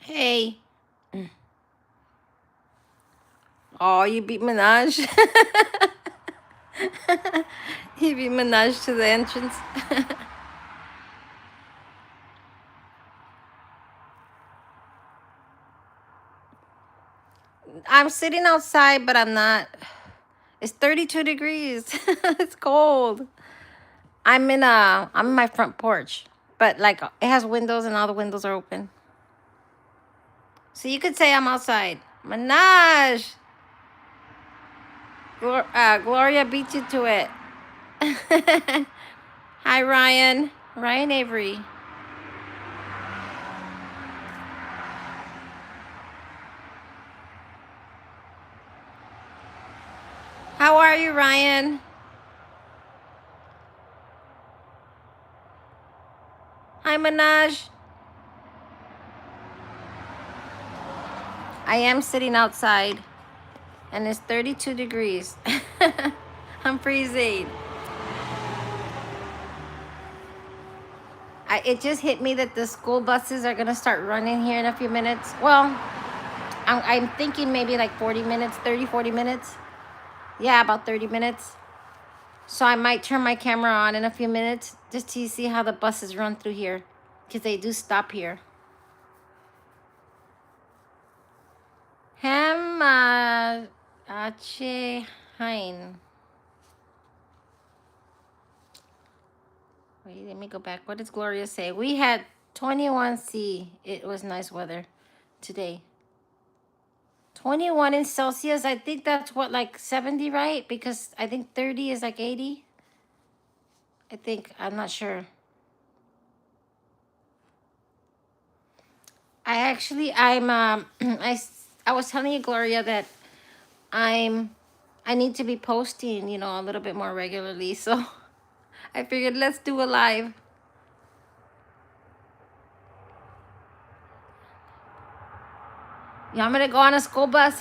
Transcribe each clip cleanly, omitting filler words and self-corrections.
Hey. Oh, you beat Minaj. You beat Minaj to the entrance. I'm sitting outside, but I'm not. It's 32 degrees. It's cold. I'm in my front porch, but like it has windows and all the windows are open. So you could say I'm outside. Minaj. Gloria beat you to it. Hi, Ryan. Ryan Avery. How are you, Ryan? Hi, Minaj. I am sitting outside and it's 32 degrees. I'm freezing. It just hit me that the school buses are going to start running here in a few minutes. Well, I'm thinking maybe like 40 minutes, 30, 40 minutes. Yeah, about 30 minutes. So I might turn my camera on in a few minutes just to see how the buses run through here because they do stop here. Ham Ache Hein. Wait, let me go back. What does Gloria say? We had 21C. It was nice weather today. 21 in Celsius. I think that's what, like 70, right? Because I think 30 is like 80. I think. I'm not sure. I was telling you, Gloria, that I need to be posting, a little bit more regularly. So I figured let's do a live. You want me to go on a school bus?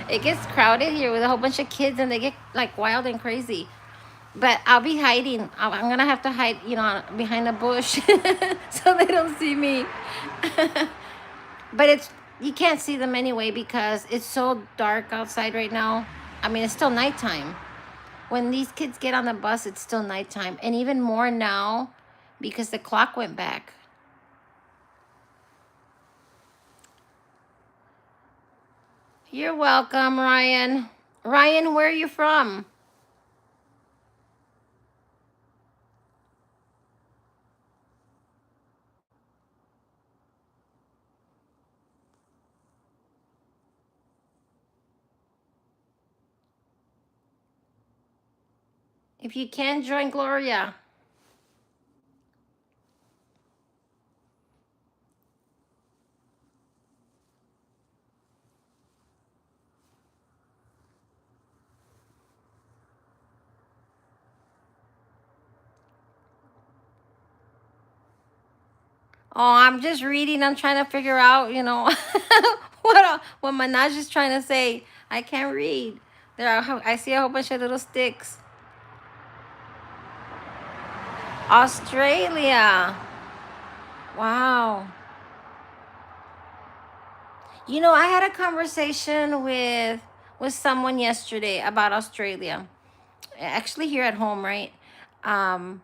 It gets crowded here with a whole bunch of kids and they get like wild and crazy. But I'll be hiding. I'm gonna have to hide, behind a bush so they don't see me. But you can't see them anyway because it's so dark outside right now. I mean, it's still nighttime. When these kids get on the bus, it's still nighttime, and even more now because the clock went back. You're welcome, Ryan. Ryan, where are you from? If you can, join Gloria. Oh, I'm just reading. I'm trying to figure out, what Manaj is trying to say. I can't read. I see a whole bunch of little sticks. Australia. Wow. I had a conversation with someone yesterday about Australia. Actually here at home, right? Um,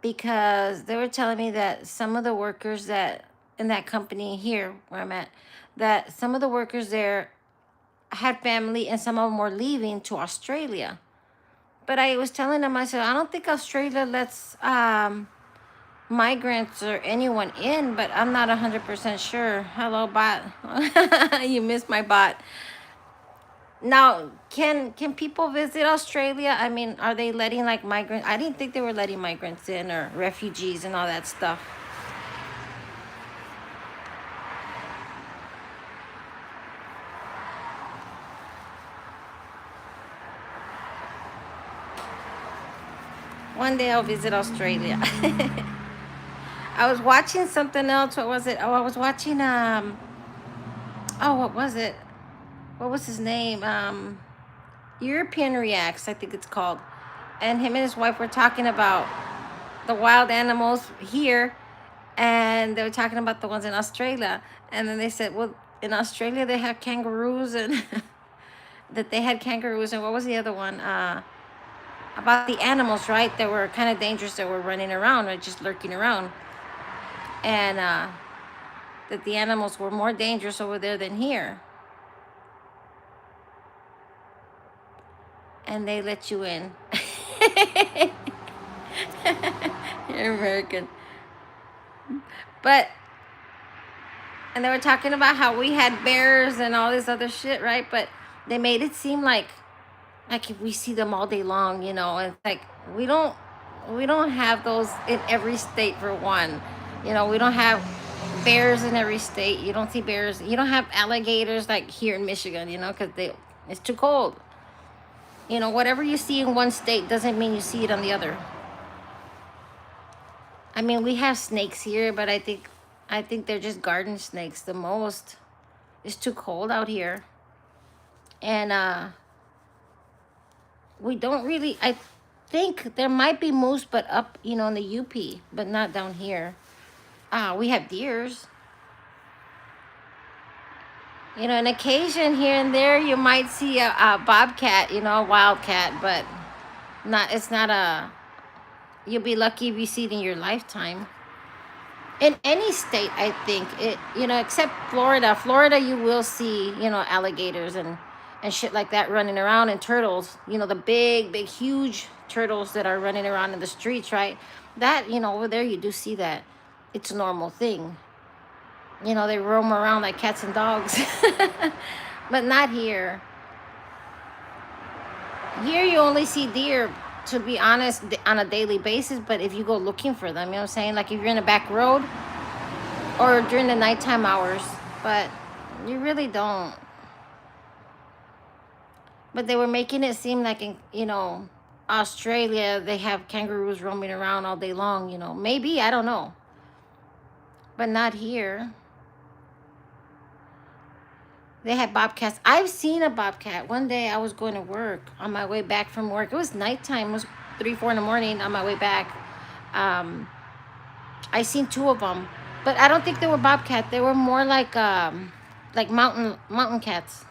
because they were telling me that some of the workers that in that company here where I'm at, that some of the workers there had family and some of them were leaving to Australia. But I was telling them, I said, I don't think Australia lets migrants or anyone in, but I'm not 100% sure. Hello, bot. You missed my bot. Now, can people visit Australia? I mean, are they letting like migrants? I didn't think they were letting migrants in or refugees and all that stuff. One day I'll visit Australia. I was watching something else. What was it? Oh, I was watching oh, what was it? What was his name? European Reacts, I think it's called. And him and his wife were talking about the wild animals here, And they were talking about the ones in Australia. And then they said, well, in Australia they have kangaroos, and that they had kangaroos, and what was the other one? About the animals, right? That were kind of dangerous, that were running around or just lurking around. And that the animals were more dangerous over there than here. And they let you in. You're American. But, and they were talking about how we had bears and all this other shit, right? But they made it seem like we see them all day long, you know, and like we don't have those in every state, for one. You know, we don't have bears in every state. You don't see bears. You don't have alligators like here in Michigan, you know, because it's too cold. You know, whatever you see in one state doesn't mean you see it on the other. I mean, we have snakes here, but I think they're just garden snakes the most. It's too cold out here. And we don't really, I think there might be moose, but up, you know, in the UP, but not down here. We have deers. You know, an occasion here and there, you might see a bobcat, you know, a wildcat, but it's not you'll be lucky if you see it in your lifetime. In any state, I think, you know, except Florida. Florida, you will see, you know, alligators and shit like that running around, and turtles, you know, the big, big, huge turtles that are running around in the streets, right? That, you know, over there, you do see that. It's a normal thing. You know, they roam around like cats and dogs. But not here. Here you only see deer, to be honest, on a daily basis. But if you go looking for them, you know what I'm saying? Like if you're in a back road or during the nighttime hours. But you really don't. But they were making it seem like in, you know, Australia, they have kangaroos roaming around all day long, you know. Maybe, I don't know. But not here. They had bobcats. I've seen a bobcat. One day I was going to work on my way back from work. It was nighttime. It was 3, 4 in the morning on my way back. I seen 2 of them. But I don't think they were bobcat. They were more like mountain cats.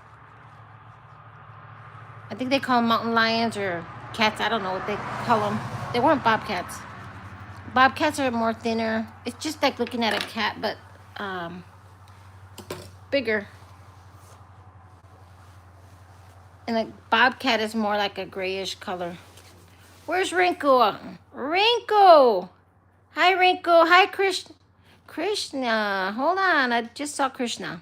I think they call them mountain lions or cats. I don't know what they call them. They weren't bobcats. Bobcats are more thinner. It's just like looking at a cat, but bigger. And a bobcat is more like a grayish color. Where's Rinku? Rinku! Hi, Rinku. Hi, Krishna. Krishna. Hold on. I just saw Krishna.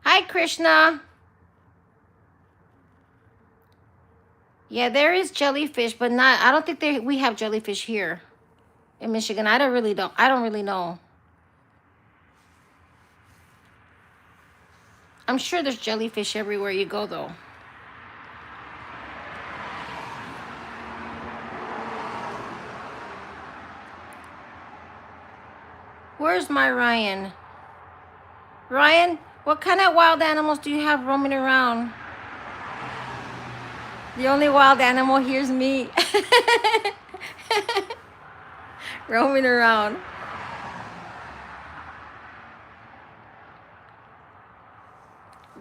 Hi, Krishna. Yeah, there is jellyfish, but not. I don't think we have jellyfish here in Michigan. I don't really know. I'm sure there's jellyfish everywhere you go, though. Where's my Ryan? Ryan, what kind of wild animals do you have roaming around? The only wild animal here is me. Roaming around.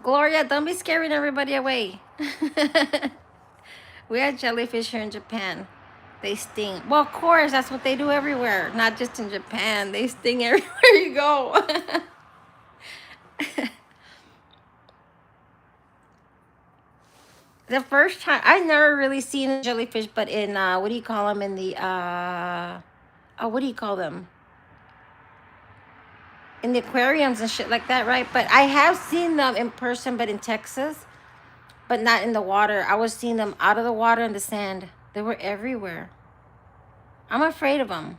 Gloria, don't be scaring everybody away. We had jellyfish here in Japan. They sting. Well, of course, that's what they do everywhere. Not just in Japan. They sting everywhere you go. The first time, I've never really seen a jellyfish, but in, what do you call them? In the, what do you call them? In the aquariums and shit like that, right? But I have seen them in person, but in Texas, but not in the water. I was seeing them out of the water in the sand. They were everywhere. I'm afraid of them.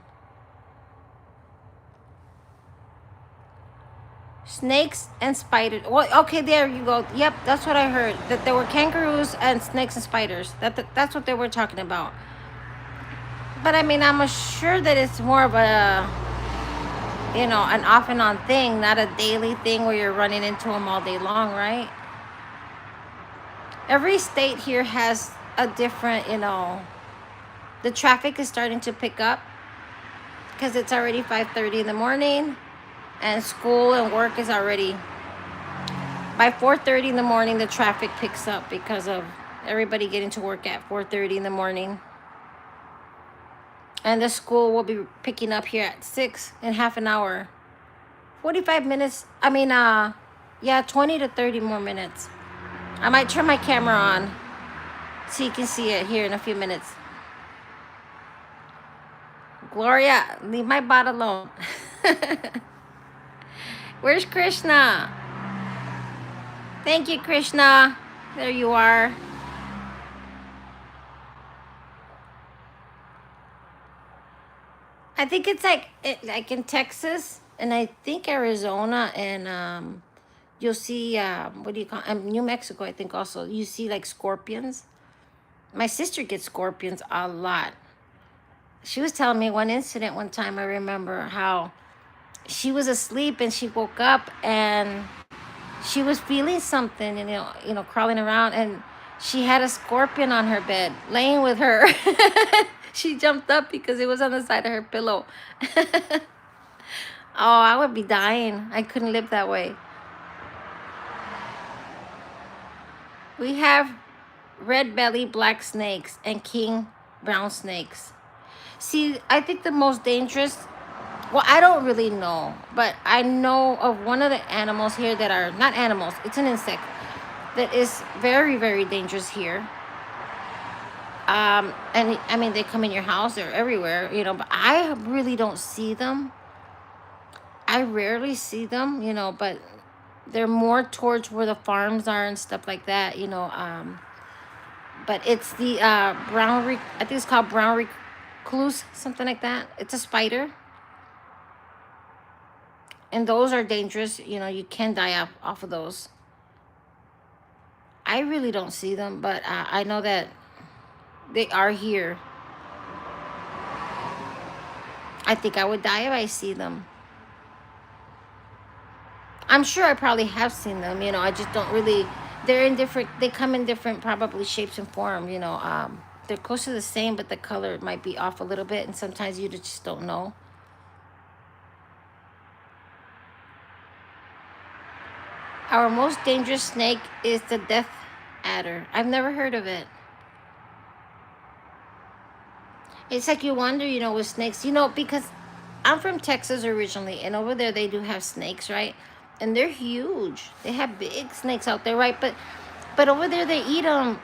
Snakes and spiders. Well, okay, there you go. Yep, that's what I heard. That there were kangaroos and snakes and spiders. That's what they were talking about. But I mean, I'm sure that it's more of a, you know, an off and on thing, not a daily thing where you're running into them all day long, right? Every state here has a different, you know, the traffic is starting to pick up. because it's already 5:30 in the morning, and school and work is already by 4:30 in the morning. The traffic picks up because of everybody getting to work at 4:30 in the morning, and the school will be picking up here at 6 in half an hour, 45 minutes. I mean, yeah, 20 to 30 more minutes. I might turn my camera on so you can see it here in a few minutes. Gloria, leave my bot alone. Where's Krishna? Thank you, Krishna. There you are. I think it's like in Texas, and I think Arizona, and you'll see what do you call New Mexico, I think also. You see like scorpions. My sister gets scorpions a lot. She was telling me one incident one time. I remember how she was asleep and she woke up and she was feeling something, and crawling around, and she had a scorpion on her bed laying with her. She jumped up because it was on the side of her pillow. Oh, I would be dying. I couldn't live that way. We have red belly black snakes and king brown snakes. See, I think the most dangerous, well, I don't really know, but I know of one of the animals here that are not animals, it's an insect that is very, very dangerous here. And I mean, they come in your house, they're everywhere, but I really don't see them. I rarely see them, but they're more towards where the farms are and stuff like that, but it's the I think it's called brown recluse, something like that. It's a spider. And those are dangerous. You can die off of those. I really don't see them, but I know that they are here. I think I would die if I see them. I'm sure I probably have seen them, I just don't really, they come in different probably shapes and form, they're close to the same, but the color might be off a little bit, and sometimes you just don't know. Our most dangerous snake is the death adder. I've never heard of it. It's like you wonder, with snakes, because I'm from Texas originally, and over there they do have snakes, right? And they're huge. They have big snakes out there, right? But over there they eat them.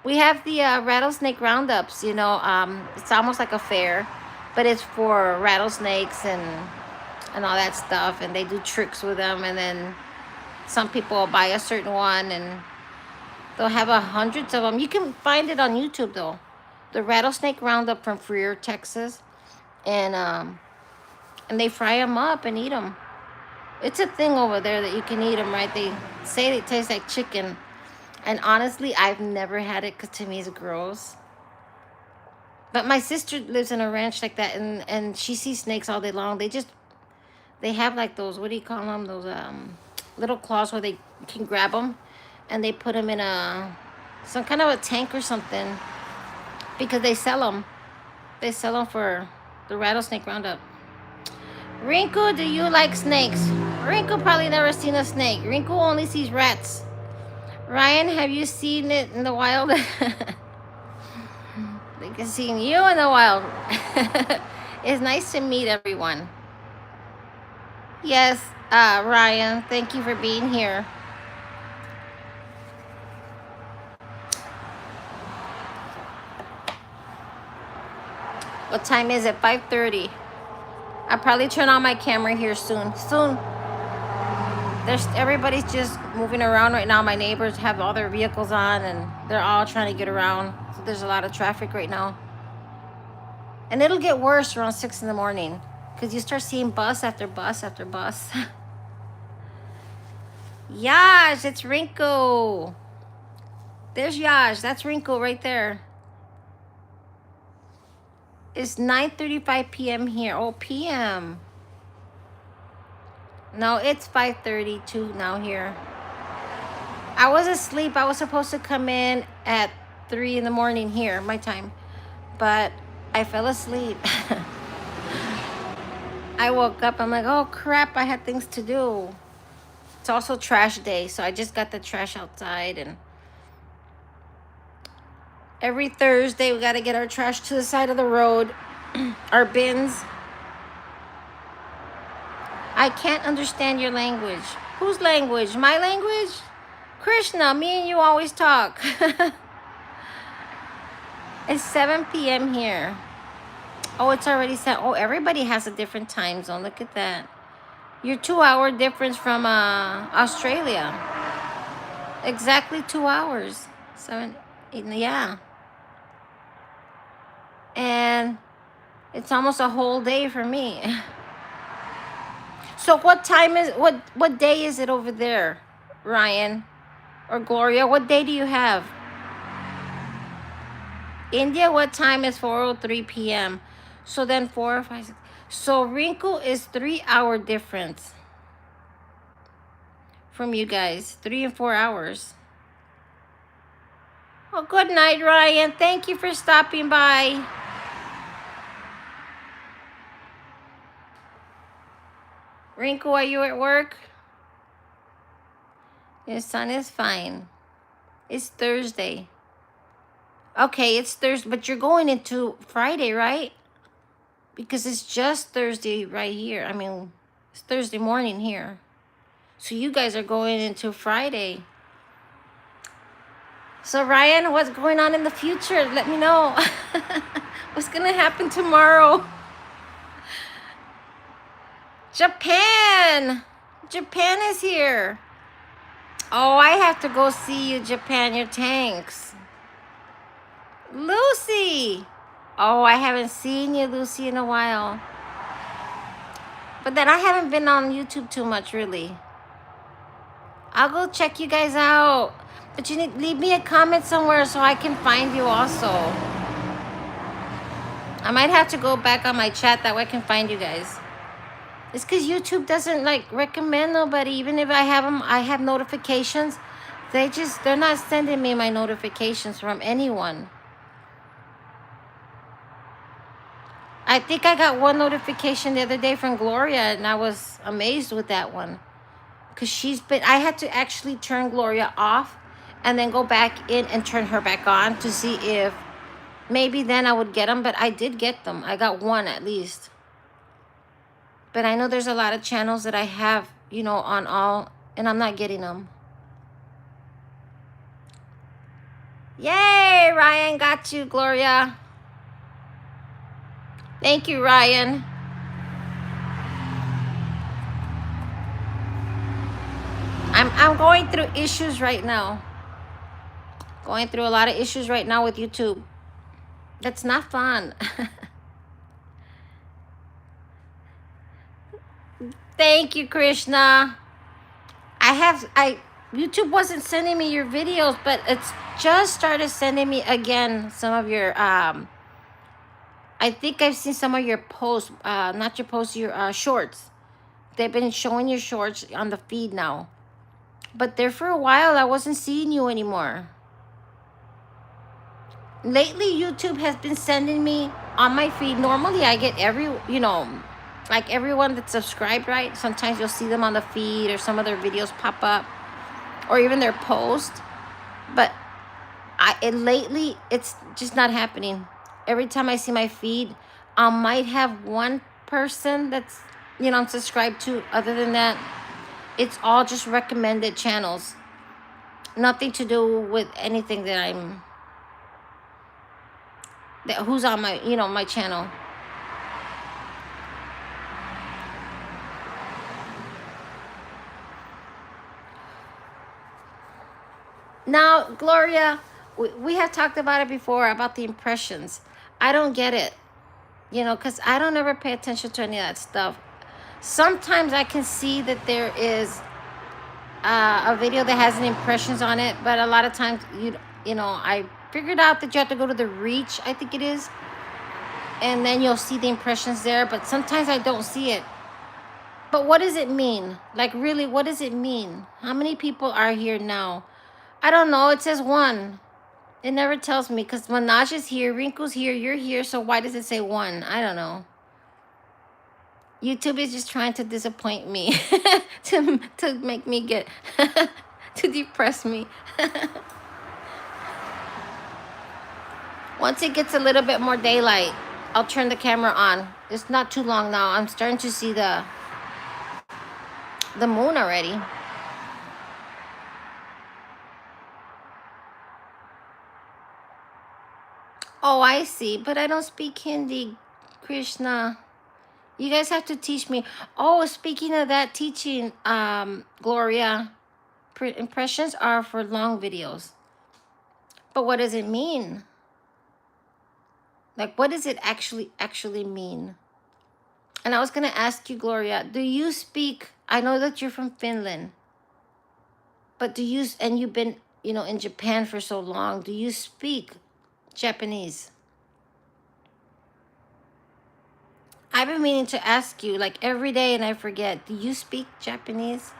We have the rattlesnake roundups, it's almost like a fair, but it's for rattlesnakes and all that stuff, and they do tricks with them, and then some people will buy a certain one and they'll have hundreds of them. You can find it on YouTube though. The rattlesnake roundup from Freer, Texas, and they fry them up and eat them. It's a thing over there that you can eat them, right? They say they taste like chicken, and honestly, I've never had it because to me it's gross. But my sister lives in a ranch like that, and she sees snakes all day long. They have like those, what do you call them? Those little claws where they can grab them, and they put them in some kind of a tank or something, because they sell them. They sell them for the rattlesnake roundup. Rinku, do you like snakes? Rinku probably never seen a snake. Rinku only sees rats. Ryan, have you seen it in the wild? They can see you in the wild. It's nice to meet everyone. Yes, Ryan, thank you for being here. What time is it? 5:30. I'll probably turn on my camera here soon. Everybody's just moving around right now. My neighbors have all their vehicles on, and they're all trying to get around. So there's a lot of traffic right now. And it'll get worse around 6 in the morning, because you start seeing bus after bus after bus. Yash, it's Rinku. There's Yash. That's Rinku right there. It's 9:35 p.m. here. Oh, p.m. No, it's 5:32 now here. I was asleep. I was supposed to come in at 3 in the morning here, my time. But I fell asleep. I woke up, I'm like, oh crap, I had things to do. It's also trash day, so I just got the trash outside. And every Thursday we got to get our trash to the side of the road. Our bins. I can't understand your language. Whose language? My language? Krishna, me and you always talk. It's 7 p.m. here. Oh, it's already set. Oh, everybody has a different time zone. Look at that. You're 2 hour difference from Australia. Exactly 2 hours. 7, 8, yeah. And it's almost a whole day for me. So what time is, what day is it over there, Ryan or Gloria? What day do you have? India, what time is 4:03 p.m.? So then 4, 5, 6. So Wrinkle is 3 hour difference from you guys. 3 and 4 hours. Oh, good night, Ryan. Thank you for stopping by. Wrinkle, are you at work? Your son is fine. It's Thursday. Okay, it's Thursday, but you're going into Friday, right? Because it's just Thursday right here. I mean, it's Thursday morning here. So you guys are going into Friday. So Ryan, what's going on in the future? Let me know. What's gonna happen tomorrow? Japan! Japan is here. Oh, I have to go see you, Japan, your tanks. Lucy! Oh, I haven't seen you, Lucy, in a while. But then I haven't been on YouTube too much, really. I'll go check you guys out. But you need leave me a comment somewhere so I can find you also. I might have to go back on my chat, that way I can find you guys. It's because YouTube doesn't like recommend nobody. Even if I have them, I have notifications. They're not sending me my notifications from anyone. I think I got one notification the other day from Gloria, and I was amazed with that one. Because I had to actually turn Gloria off and then go back in and turn her back on to see if maybe then I would get them. But I did get them. I got one at least. But I know there's a lot of channels that I have, on all, and I'm not getting them. Yay, Ryan, got you, Gloria. Thank you, Ryan. I'm going through issues right now. Going through a lot of issues right now with YouTube. That's not fun. Thank you, Krishna. YouTube wasn't sending me your videos, but it's just started sending me again some of your I think I've seen some of your posts, not your posts, your shorts. They've been showing your shorts on the feed now. But there for a while, I wasn't seeing you anymore. Lately, YouTube has been sending me on my feed. Normally, I get like everyone that's subscribed, right? Sometimes you'll see them on the feed or some of their videos pop up or even their post. But lately, it's just not happening. Every time I see my feed, I might have one person that's, I'm subscribed to. Other than that, it's all just recommended channels. Nothing to do with anything that who's on my, my channel. Now, Gloria, we have talked about it before, about the impressions. I don't get it, because I don't ever pay attention to any of that stuff. Sometimes I can see that there is a video that has an impressions on it, but a lot of times, I figured out that you have to go to the reach, I think it is, and then you'll see the impressions there, but sometimes I don't see it. But what does it mean? Like, really, what does it mean? How many people are here now? I don't know. It says 1. It never tells me, because Manaj is here, Wrinkle's here, you're here, so why does it say 1? I don't know. YouTube is just trying to disappoint me to make me get to depress me. Once it gets a little bit more daylight, I'll turn the camera on. It's not too long now. I'm starting to see the moon already. Oh, I see. But I don't speak Hindi, Krishna. You guys have to teach me. Oh, speaking of that teaching, Gloria, impressions are for long videos. But what does it mean? Like, what does it actually mean? And I was going to ask you, Gloria, do you speak, I know that you're from Finland, but do you, and you've been, in Japan for so long, do you speak Japanese? I've been meaning to ask you, like, every day, and I forget, do you speak Japanese?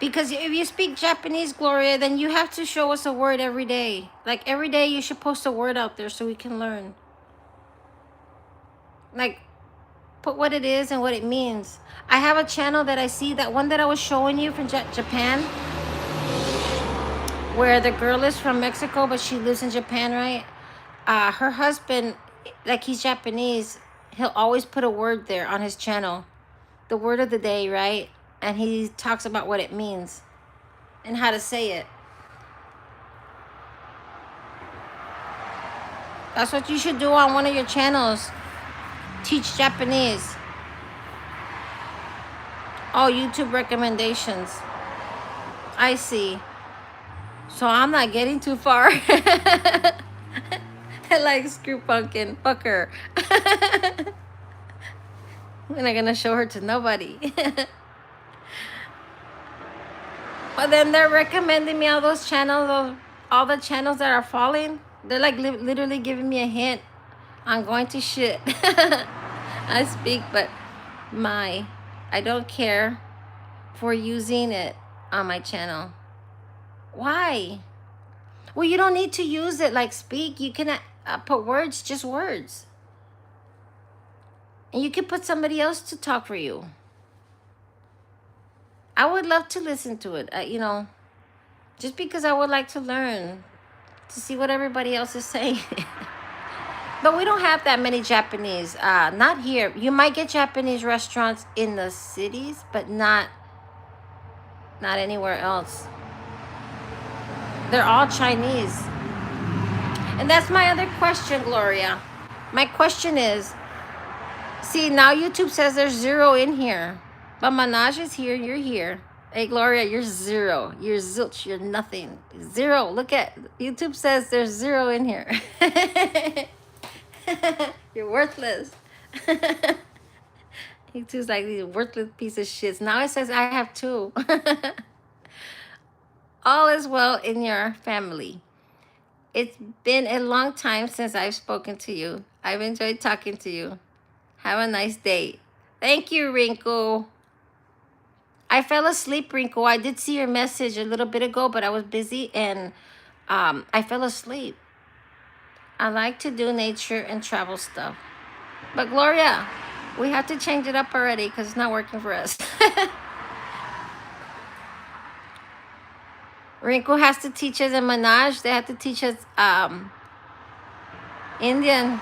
Because if you speak Japanese, Gloria, then you have to show us a word every day. Like, every day you should post a word out there so we can learn. Like, put what it is and what it means. I have a channel that I see, that one that I was showing you from Japan, where the girl is from Mexico, but she lives in Japan, right? Her husband, like, he's Japanese. He'll always put a word there on his channel. The word of the day, right? And he talks about what it means and how to say it. That's what you should do on one of your channels. Teach Japanese. Oh, YouTube recommendations. I see. So I'm not getting too far. Like, screw pumpkin, fuck her. We're not gonna show her to nobody. But then they're recommending me all those channels, all the channels that are falling. They're like literally giving me a hint on going to shit. I speak, but I don't care for using it on my channel. Why? Well, you don't need to use it like speak. You can put words, just words. And you can put somebody else to talk for you. I would love to listen to it, just because I would like to learn, to see what everybody else is saying. But we don't have that many Japanese, not here. You might get Japanese restaurants in the cities, but not anywhere else. They're all Chinese. And that's my other question, Gloria. My question is, see, now YouTube says there's 0 in here. But Manaj is here, you're here. Hey, Gloria, you're 0. You're zilch, you're nothing. 0, look at, YouTube says there's 0 in here. You're worthless. YouTube's like these worthless piece of shits. Now it says I have 2. All is well in your family. It's been a long time since I've spoken to you. I've enjoyed talking to you. Have a nice day. Thank you, Rinku. I fell asleep, Rinku. I did see your message a little bit ago, but I was busy and I fell asleep. I like to do nature and travel stuff. But Gloria, we have to change it up already because it's not working for us. Rinku has to teach us, and Manaj, they have to teach us Indian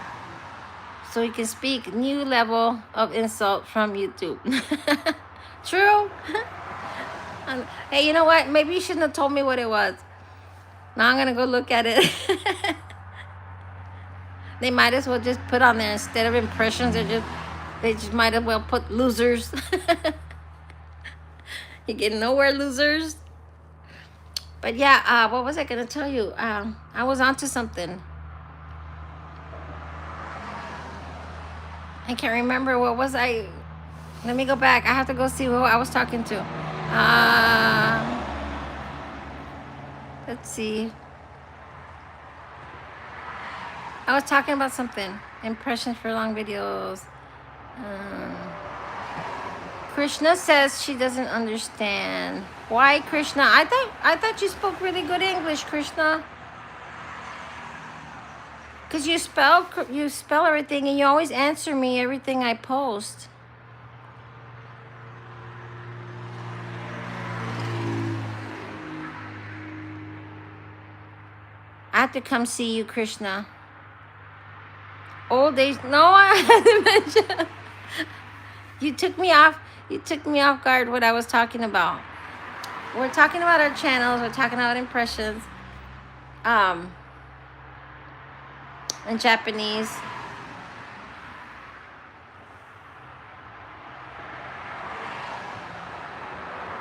so we can speak new level of insult from YouTube. True. Hey, you know what? Maybe you shouldn't have told me what it was. Now I'm gonna go look at it. They might as well just put on there, instead of impressions, they just might as well put losers. You get nowhere, losers. But yeah, what was I gonna tell you? I was onto something. I can't remember. What was I? Let me go back. I have to go see who I was talking to. Let's see. I was talking about something. Impressions for long videos. Krishna says she doesn't understand. Why, Krishna? I thought you spoke really good English, Krishna. Cause you spell everything, and you always answer me everything I post. I have to come see you, Krishna. Old age? No, I haven't mentioned. You took me off. You took me off guard. What I was talking about. We're talking about our channels. We're talking about impressions. Um, in Japanese.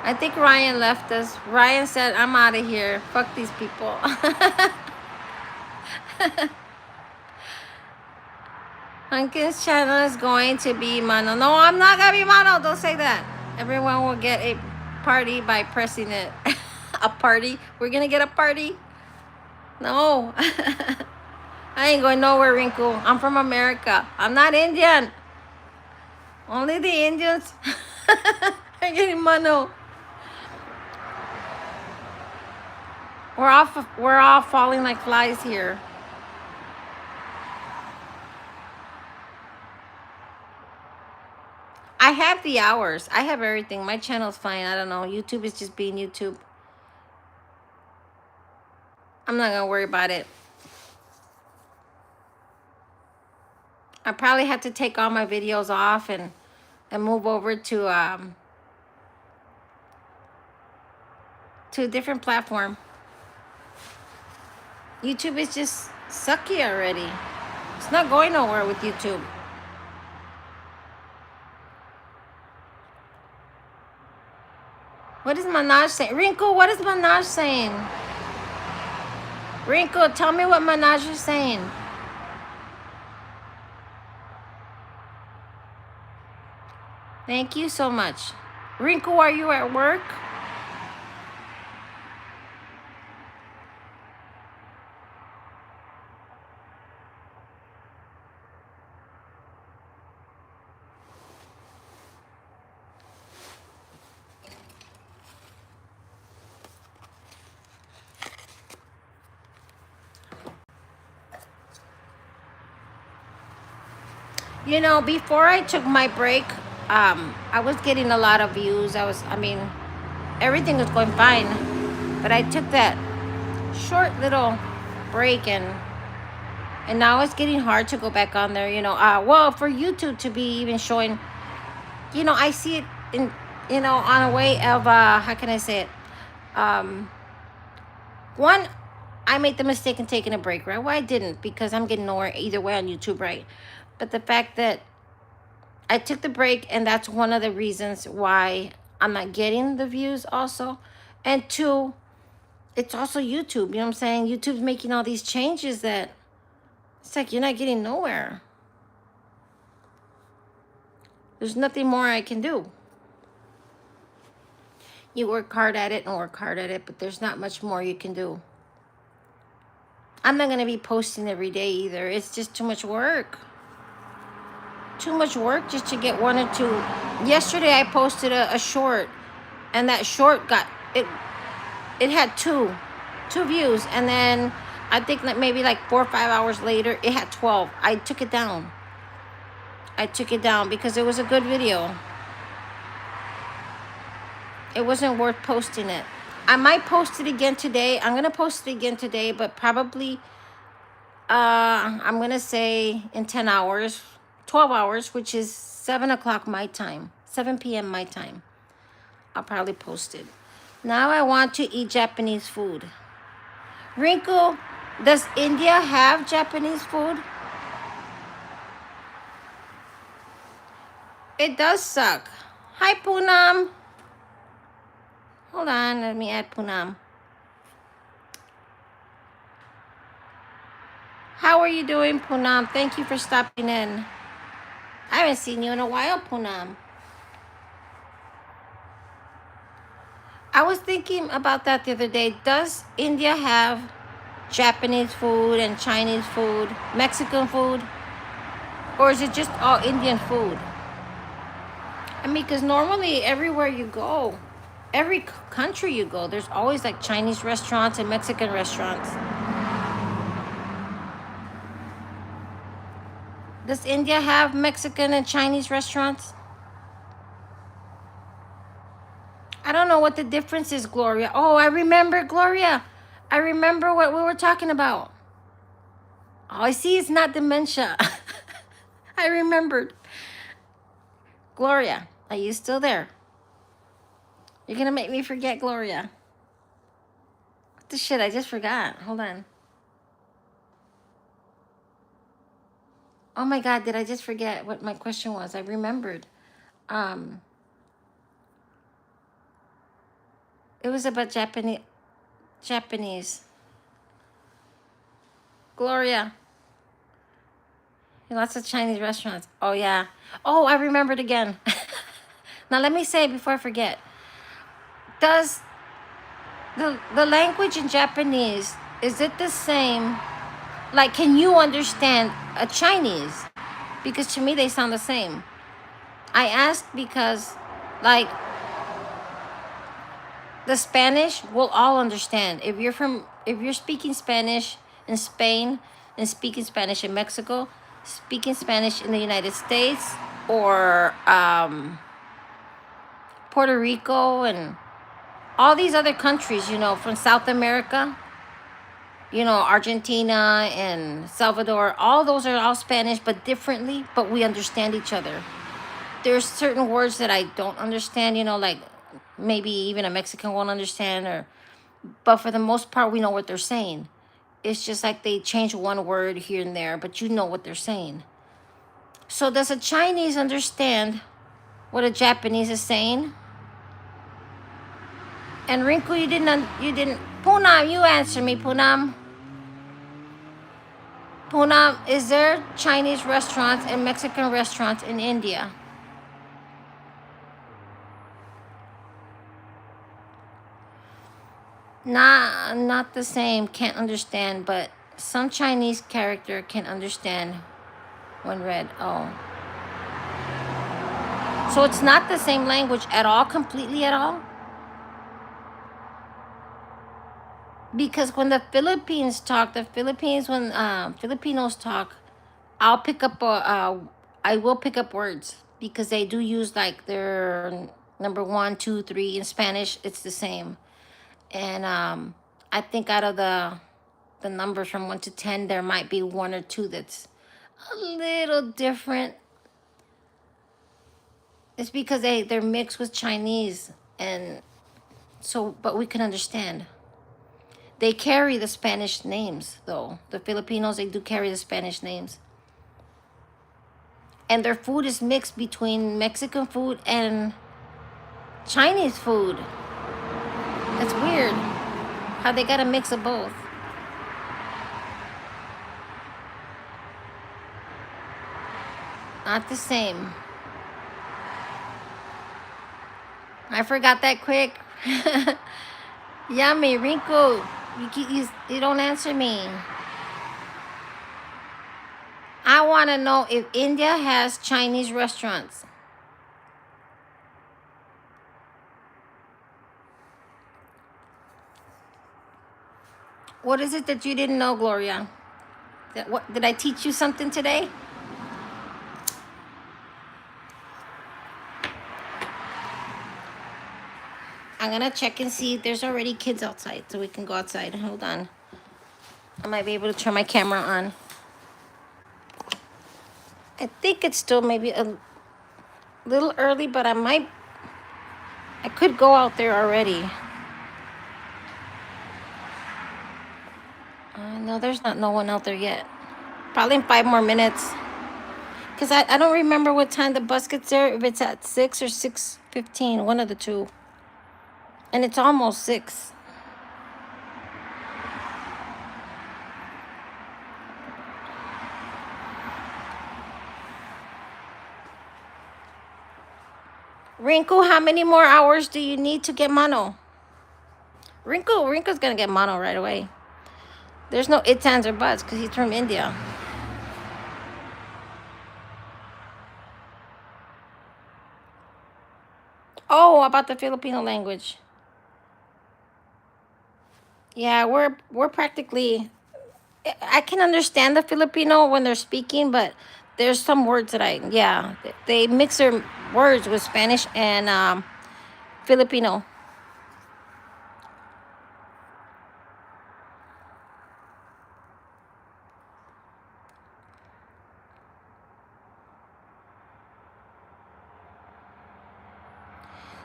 I think Ryan left us. Ryan said, "I'm out of here. Fuck these people." Hunkin's channel is going to be mono. No, I'm not gonna be mono. Don't say that. Everyone will get a party by pressing it. A party? We're gonna get a party? No. I ain't going nowhere, Rinku. I'm from America. I'm not Indian. Only the Indians are getting mono. We're all falling like flies here. I have the hours. I have everything. My channel's fine. I don't know. YouTube is just being YouTube. I'm not gonna worry about it. I probably have to take all my videos off and move over to a different platform. YouTube is just sucky already. It's not going nowhere with YouTube. What is Manaj saying? Rinku, what is Manaj saying? Rinku, tell me what Manaj is saying. Thank you so much. Rinku, are you at work? You know, before I took my break, I was getting a lot of views. Everything was going fine. But I took that short little break, and now it's getting hard to go back on there, well, for YouTube to be even showing, I see it in, on a way of, how can I say it? One, I made the mistake in taking a break, right? Well, I didn't, because I'm getting nowhere either way on YouTube, right? But the fact that I took the break, and that's one of the reasons why I'm not getting the views also. And two, it's also YouTube, you know what I'm saying? YouTube's making all these changes that it's like you're not getting nowhere. There's nothing more I can do. You work hard at it and work hard at it, but there's not much more you can do. I'm not going to be posting every day either. It's just too much work. Too much work just to get one or two. Yesterday I posted a short, and that short got it had two views, and then I think that maybe like 4 or 5 hours later it had 12. I took it down because it was a good video. It wasn't worth posting it. I might post it again today. I'm gonna post it again today, but probably I'm gonna say in 10 hours, 12 hours, which is 7 o'clock my time, 7 p.m. my time. I'll probably post it. Now I want to eat Japanese food. Rinku, does India have Japanese food? It does suck. Hi, Poonam. Hold on, let me add Poonam. How are you doing, Poonam? Thank you for stopping in. I haven't seen you in a while, Poonam. I was thinking about that the other day. Does India have Japanese food and Chinese food, Mexican food? Or is it just all Indian food? I mean, because normally everywhere you go, every country you go, there's always like Chinese restaurants and Mexican restaurants. Does India have Mexican and Chinese restaurants? I don't know what the difference is, Gloria. Oh, I remember, Gloria. I remember what we were talking about. Oh, I see it's not dementia. I remembered. Gloria, are you still there? You're gonna make me forget, Gloria. What the shit? I just forgot. Hold on. Oh my God, did I just forget what my question was? I remembered. Um, it was about Japanese. Gloria, lots of Chinese restaurants. Oh yeah. Oh, I remembered again. Now let me say before I forget. Does the language in Japanese, is it the same? Like, can you understand a Chinese? Because to me they sound the same. I asked because, like, the Spanish we'll all understand. If you're speaking Spanish in Spain and speaking Spanish in Mexico, speaking Spanish in the United States, or Puerto Rico and all these other countries, from South America, Argentina and Salvador, all those are all Spanish, but differently, but we understand each other. There's certain words that I don't understand, like maybe even a Mexican won't understand, but for the most part, we know what they're saying. It's just like they change one word here and there, but you know what they're saying. So does a Chinese understand what a Japanese is saying? And Rinku, you didn't. Poonam, you answer me, Poonam. Poonam, is there Chinese restaurants and Mexican restaurants in India? Not the same. Can't understand, but some Chinese character can understand when read. Oh, so it's not the same language at all, completely at all. Because when the Philippines talk, when Filipinos talk, I will pick up words because they do use like their number one, two, three in Spanish. It's the same, and I think out of the numbers from 1 to 10, there might be one or two that's a little different. It's because they're mixed with Chinese, and so but we can understand. They carry the Spanish names, though. The Filipinos, they do carry the Spanish names. And their food is mixed between Mexican food and Chinese food. That's weird how they got a mix of both. Not the same. I forgot that quick. Yummy, Rinku. You don't answer me. I want to know if India has Chinese restaurants. What is it that you didn't know, Gloria? What did I teach you something today? I'm gonna check and see if there's already kids outside so we can go outside. Hold on. I might be able to turn my camera on. I think it's still maybe a little early, but I could go out there already. No, there's no one out there yet. Probably in 5 more minutes. Because I don't remember what time the bus gets there, if it's at 6 or 6:15, one of the two. And it's almost 6. Rinku, how many more hours do you need to get mono? Rinku's gonna get mono right away. There's no ifs, ands, or buts because he's from India. Oh, about the Filipino language. Yeah, we're practically. I can understand the Filipino when they're speaking, but there's some words that yeah, they mix their words with Spanish and Filipino.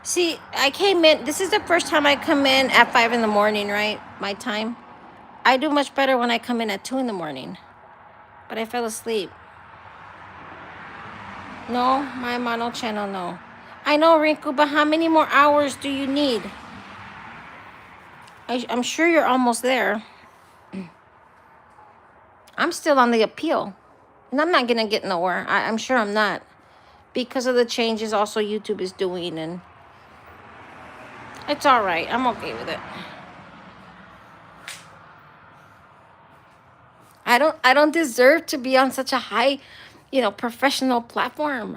See, I came in, this is the first time I come in at 5 in the morning, right? My time. I do much better when I come in at 2 in the morning. But I fell asleep. No, my mono channel, no. I know, Rinku, but how many more hours do you need? I'm sure you're almost there. I'm still on the appeal. And I'm not going to get nowhere. I'm sure I'm not. Because of the changes also YouTube is doing. And it's all right. I'm okay with it. I don't deserve to be on such a high, professional platform.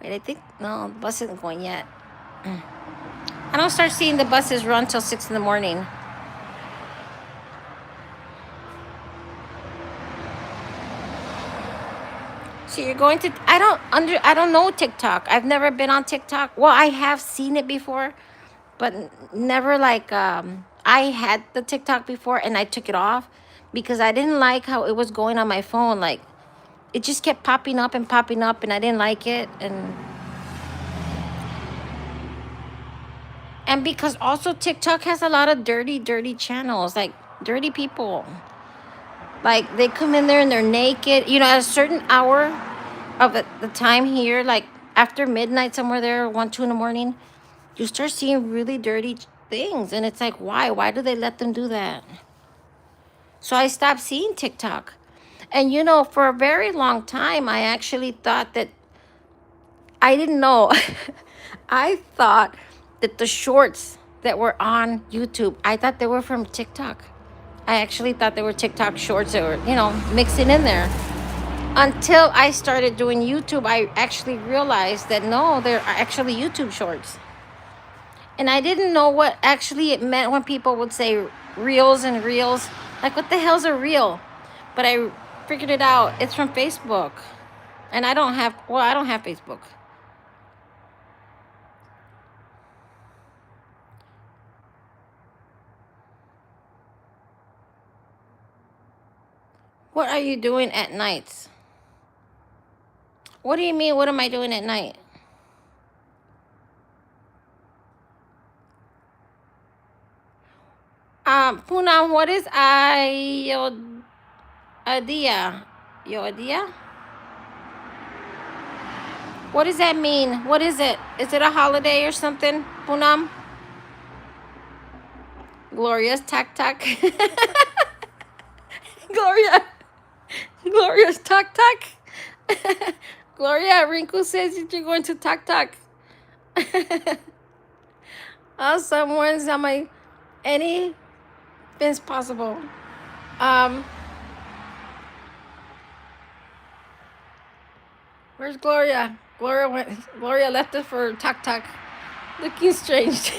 Wait, I think, no, the bus isn't going yet. I don't start seeing the buses run till 6 in the morning. So you're going to, I don't know TikTok. I've never been on TikTok. Well, I have seen it before, but never like, I had the TikTok before and I took it off because I didn't like how it was going on my phone. Like, it just kept popping up and I didn't like it. And because also TikTok has a lot of dirty channels, like dirty people. Like they come in there and they're naked, at a certain hour of the time here, like after midnight, somewhere there, 1, 2 in the morning, you start seeing really dirty things. And it's like, why? Why do they let them do that? So I stopped seeing TikTok. And for a very long time, I actually thought that, I didn't know. I thought that the shorts that were on YouTube, I thought they were from TikTok. I actually thought they were TikTok shorts that were, mixing in there. Until I started doing YouTube, I actually realized that no, they're actually YouTube shorts. And I didn't know what actually it meant when people would say reels and reels. Like, what the hell's a reel? But I figured it out. It's from Facebook. And I don't have Facebook. What are you doing at nights? What do you mean, what am I doing at night? Poonam, what is Ayodhya? Yodhya? What does that mean? What is it? Is it a holiday or something, Poonam? Gloria's tak. Gloria's tak. Gloria, Rinku says that you're going to tak. Someone's on my anything's possible. Where's Gloria? Gloria left us for tak. Looking strange.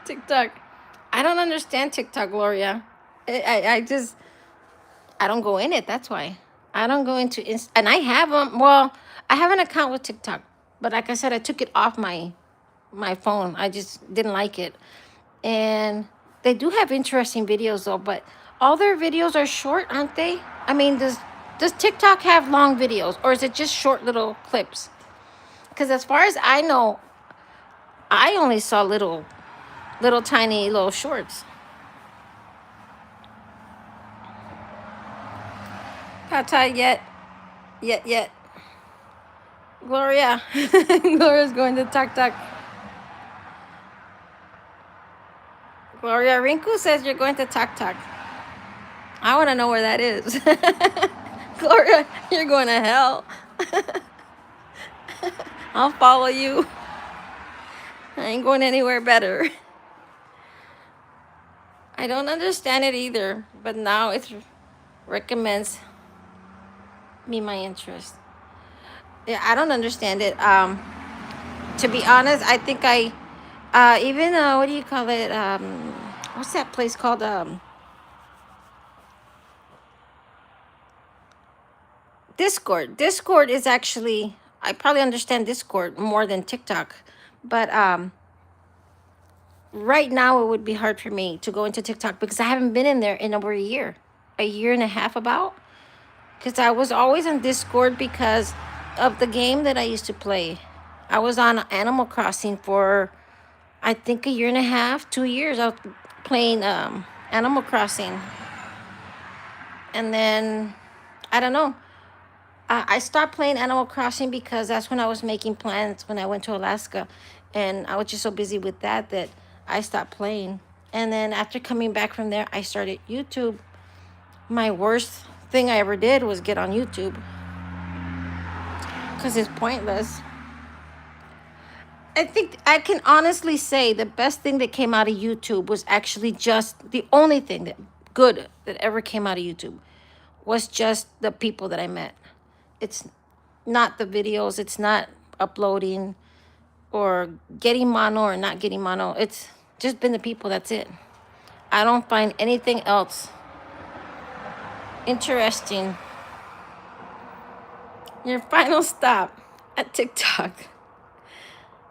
TikTok. I don't understand TikTok, Gloria. I don't go in it. That's why I don't go into and I have well, I have an account with TikTok, but like I said, I took it off my phone. I just didn't like it. And they do have interesting videos though, but all their videos are short, aren't they? I mean, does TikTok have long videos, or is it just short little clips? Because as far as I know, I only saw little tiny little shorts. Tata, yet. Gloria. Gloria's going to tak. Gloria, Rinku says you're going to tak. I want to know where that is. Gloria, you're going to hell. I'll follow you. I ain't going anywhere better. I don't understand it either, but now it recommends me my interest. Yeah, I don't understand it. To be honest, I think I even what do you call it? What's that place called? Discord. Discord is actually, I probably understand Discord more than TikTok, but right now it would be hard for me to go into TikTok because I haven't been in there in over a year and a half about. Because I was always on Discord because of the game that I used to play. I was on Animal Crossing for I think a year and a half, 2 years. I was playing Animal Crossing, and then I don't know. I stopped playing Animal Crossing because that's when I was making plans when I went to Alaska, and I was just so busy with that that I stopped playing. And then after coming back from there, I started YouTube. My worst thing I ever did was get on YouTube because it's pointless. I think I can honestly say the best thing that came out of YouTube was actually just the only thing that good that ever came out of YouTube was just the people that I met. It's not the videos, it's not uploading or getting mono or not getting mono. It's just been the people, that's it. I don't find anything else interesting. Your final stop at TikTok.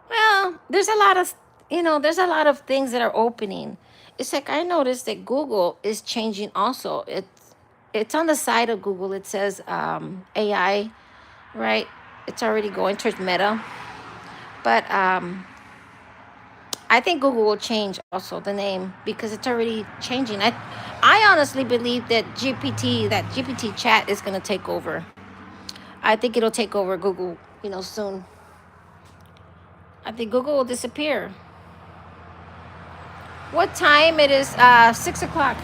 Well, there's a lot of, there's a lot of things that are opening. It's like I noticed that Google is changing also. It's on the side of Google. It says AI, right? It's already going towards Meta. But I think Google will change also the name because it's already changing. I honestly believe that GPT chat is going to take over. I think it'll take over Google, soon. I think Google will disappear. What time it is? 6 o'clock,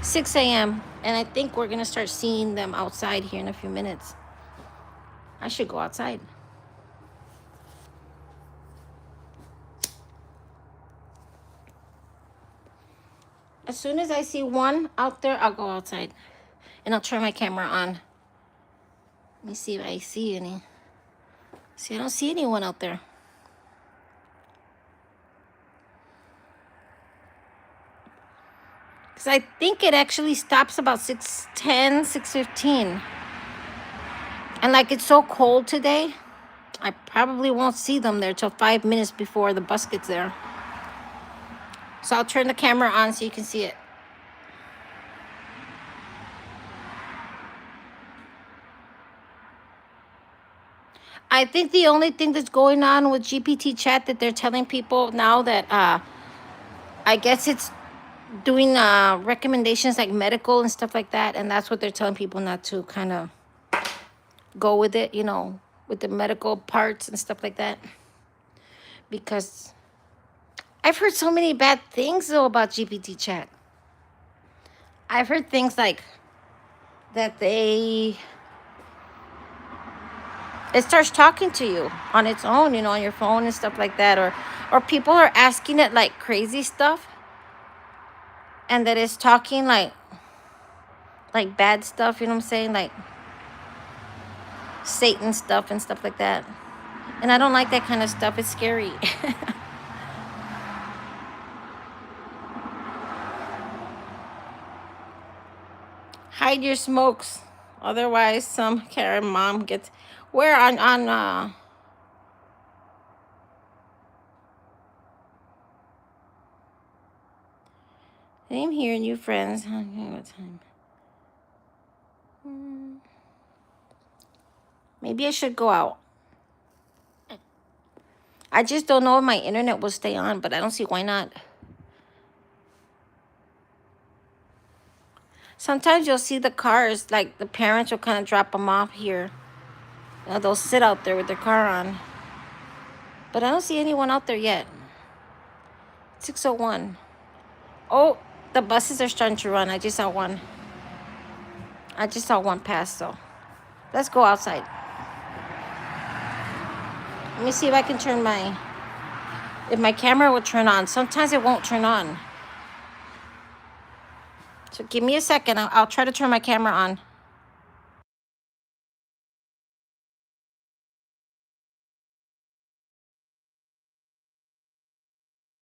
6 a.m. And I think we're going to start seeing them outside here in a few minutes. I should go outside. As soon as I see one out there, I'll go outside. And I'll turn my camera on. Let me see if I see any. See, I don't see anyone out there. Because I think it actually stops about 6:10, 6:15. And like it's so cold today, I probably won't see them there till 5 minutes before the bus gets there. So I'll turn the camera on so you can see it. I think the only thing that's going on with GPT chat that they're telling people now that I guess it's doing recommendations like medical and stuff like that, and that's what they're telling people not to kind of go with it, with the medical parts and stuff like that. Because I've heard so many bad things though about GPT chat. I've heard things like that it starts talking to you on its own, on your phone and stuff like that, or people are asking it like crazy stuff, and that it's talking like bad stuff, you know what I'm saying, like Satan stuff and stuff like that. And I don't like that kind of stuff. It's scary. Hide your smokes, otherwise some Karen mom gets where on I'm hearing you, friends. What time? Maybe I should go out. I just don't know if my internet will stay on, but I don't see why not. Sometimes you'll see the cars, like the parents will kind of drop them off here. They'll sit out there with their car on. But I don't see anyone out there yet. 6:01. Oh, the buses are starting to run. I just saw one. Pass, so let's go outside. Let me see if I can if my camera will turn on. Sometimes it won't turn on. So give me a second. I'll try to turn my camera on.